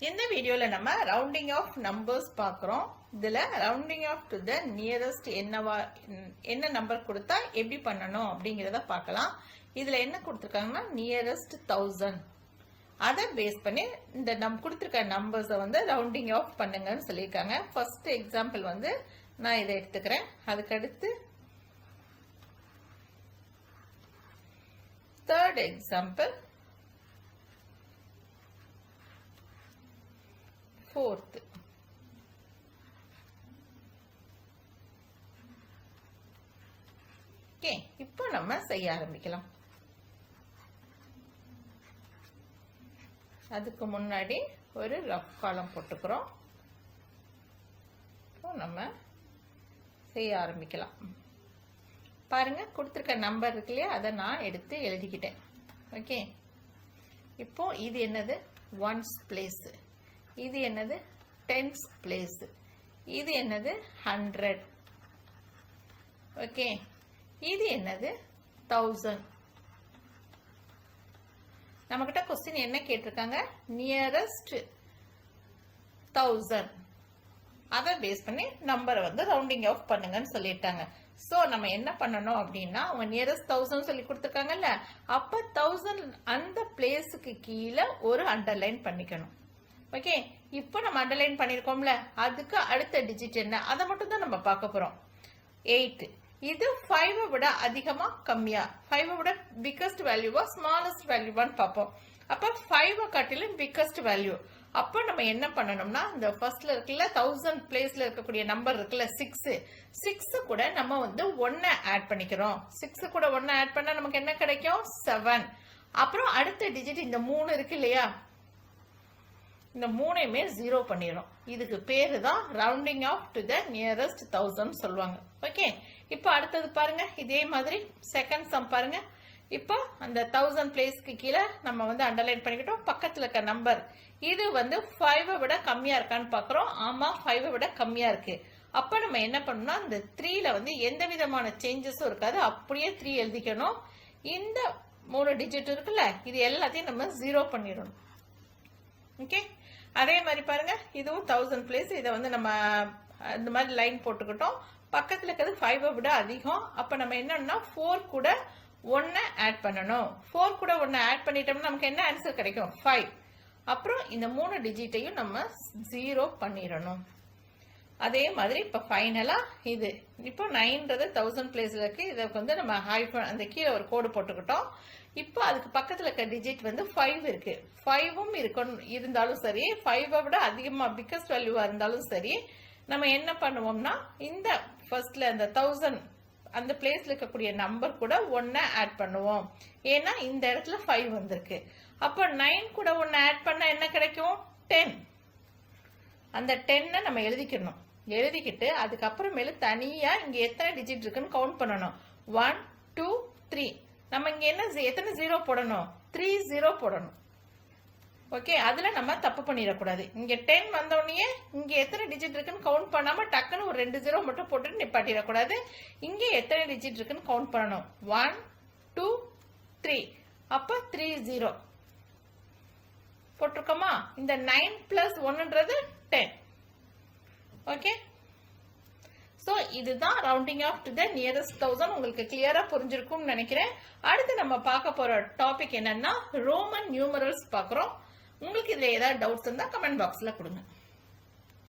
இந்த வீடியோல நம்ம ரவுண்டிங் ஆஃப் நம்பர்ஸ் பார்க்குறோம். இதுல rounding off to the nearest என்ன நம்பர் கொடுத்தா எப்படி பண்ணணும் அப்படிங்கிறத பார்க்கலாம். இதுல என்ன கொடுத்துருக்காங்கன்னா நியரஸ்ட் 1000. அதை பேஸ் பண்ணி இந்த கொடுத்துருக்க நம்பர்ஸை வந்து ரவுண்டிங் ஆஃப் பண்ணுங்கன்னு சொல்லியிருக்காங்க. ஃபர்ஸ்ட் எக்ஸாம்பிள் வந்து நான் இதை எடுத்துக்கிறேன். அதுக்கடுத்து தேர்ட் எக்ஸாம்பிள், fourth. ஓகே, இப்போ நம்ம செய்ய ஆரம்பிக்கலாம். அதுக்கு முன்னாடி ஒரு ரஃப் காலம் போட்டுக்கிறோம். இப்போ நம்ம செய்ய ஆரம்பிக்கலாம். பாருங்க, கொடுத்துருக்க நம்பர் இருக்கு இல்லையா, அதை நான் எடுத்து எழுதிக்கிட்டேன். ஓகே, இப்போ இது என்னது? Once place. இது என்னது? Tense place. இது என்னது? 100. ஓகே, இது என்னது? 1000. நம்மகிட்ட கொஸ்டின் என்ன கேட்டிருக்காங்க? நியரஸ்ட் 1000. அதை பேஸ் பண்ணி நம்பரை வந்து ரவுண்டிங் ஆஃப் பண்ணுங்கன்னு சொல்லிட்டாங்க. ஸோ நம்ம என்ன பண்ணணும் அப்படின்னா, அவங்க நியரஸ்ட் 1000 சொல்லி கொடுத்துருக்காங்கல்ல, அப்போ 1000 அந்த பிளேஸுக்கு கீழே ஒரு அண்டர்லைன் பண்ணிக்கணும். ஓகே, இப்போ நம்ம அண்டர்லைன் பண்ணியிருக்கோம்ல, அதுக்கு அடுத்த டிஜிட் என்ன அதை மட்டும் தான் நம்ம பார்க்க போறோம். 8. இது 5 விட அதிகமா கம்மியா, 5 விட பிக்கஸ்ட் வேல்யூவா ஸ்மாலஸ்ட் வேல்யூவான்னு பார்ப்போம். அப்ப 5 காட்டிலும் பிக்கஸ்ட் வேல்யூ. அப்போ நம்ம என்ன பண்ணணும்னா, இந்த ஃபர்ஸ்ட்ல இருக்குல்ல 1000 பிளேஸ்ல இருக்கக்கூடிய நம்பர் இருக்குல்ல 6 கூட நம்ம வந்து 1 ஆட் பண்ணிக்கிறோம். 6 கூட 1 ஆட் பண்ணா நமக்கு என்ன கிடைக்கும்? 7. அப்புறம் அடுத்த டிஜிட் இந்த 3 இருக்கு இல்லையா, இந்த 3ஐயுமே 0 பண்ணிடும். இதுக்கு பேரு தான் rounding off to the nearest 1000 சொல்லுவாங்க. ஓகே, இப்போ அடுத்தது பாருங்க, இதே மாதிரி செகண்ட் சம் பாருங்க. இப்போ அந்த 1000 பிளேஸ்க்கு கீழே நம்ம வந்து அண்டர்லைன் பண்ணிக்கிட்டோம். பக்கத்துல இருக்க நம்பர் இது வந்து 5 விட கம்மியா இருக்கான்னு பாக்குறோம். ஆமா, 5 விட கம்மியா இருக்கு. அப்ப நம்ம என்ன பண்ணணும்னா, இந்த 3ல வந்து எந்த விதமான சேஞ்சஸும் இருக்காது, அப்படியே 3 எழுதிக்கணும். இந்த 3 டிஜிட் இருக்குல்ல, இது எல்லாத்தையும் நம்ம 0 பண்ணிடணும். ஓகே, அதே மாதிரி பாருங்க, இதுவும் 1000 பிளேஸ். இதை வந்து நம்ம இந்த மாதிரி லைன் போட்டுக்கிட்டோம். பக்கத்துல இருக்கிறது 5 விட அதிகம். அப்ப நம்ம என்னன்னா 4 கூட 1 ஆட் பண்ணணும். 4 கூட 1 ஆட் பண்ணிட்டோம்னா நமக்கு என்ன ஆன்சர் கிடைக்கும்? 5. அப்புறம் இந்த 3 டிஜிட்டையும் நம்ம 0 பண்ணிடணும். அதே மாதிரி இப்ப ஃபைனலா இது இப்போ 9ன்றது 1000 பிளேஸ்ல இருக்கு. இதுக்கு வந்து நம்ம ஹைஃபன் அந்த கீழே ஒரு கோடு போட்டுக்கிட்டோம். இப்போ அதுக்கு பக்கத்துல இருக்க டிஜிட் வந்து 5 இருக்கு. 5ம் இருந்தாலும் சரி, 5 விட அதிகமா பிக்கஸ்ட் வேல்யூவா இருந்தாலும் சரி, நம்ம என்ன பண்ணுவோம்னா, இந்த ஃபர்ஸ்ட்ல அந்த 1000 அந்த பிளேஸ்ல இருக்கக்கூடிய நம்பர் கூட 1 ஆட் பண்ணுவோம். ஏன்னா இந்த இடத்துல 5 வந்திருக்கு. அப்போ 9 கூட 1 ஆட் பண்ணா என்ன கிடைக்கும்? 10. அந்த 10 நம்ம எழுதிக்கணும். எழுதிக்கிட்டு அதுக்கப்புறமேல தனியா இங்க எத்தனை டிஜிட் இருக்குன்னு கவுண்ட் பண்ணணும். 1 2 3. நம்ம இங்க என்ன எத்தனை 0 போடணும்? 3 0 போடணும். ஓகே, அதுல நம்ம தப்பு பண்ணிடக்கூடாது. இங்க 10 வந்தோடனே இங்க எத்தனை டிஜிட் இருக்குன்னு கவுண்ட் பண்ணாம டக்குன்னு ஒரு 2 0 மட்டும் போட்டு நிப்பாட்டிடக்கூடாது. இங்க எத்தனை டிஜிட் இருக்குன்னு கவுண்ட் பண்ணணும். 1 2 3. அப்ப 3 0 போட்டிருக்கோமா? இந்த 9 பிளஸ் 1ன்றது 10. ஓகே, சோ இதுதான் rounding off to the nearest 1000. உங்களுக்கு கிளியரா புரிஞ்சிருக்கும்னு நினைக்கிறேன். அடுத்து நம்ம பார்க்க போற டாபிக் என்னன்னா ரோமன் நியூமரல்ஸ் பார்க்குறோம். உங்களுக்கு இதுல ஏதாவது டவுட்ஸ் இருந்தா கமெண்ட் பாக்ஸ்ல கொடுங்க.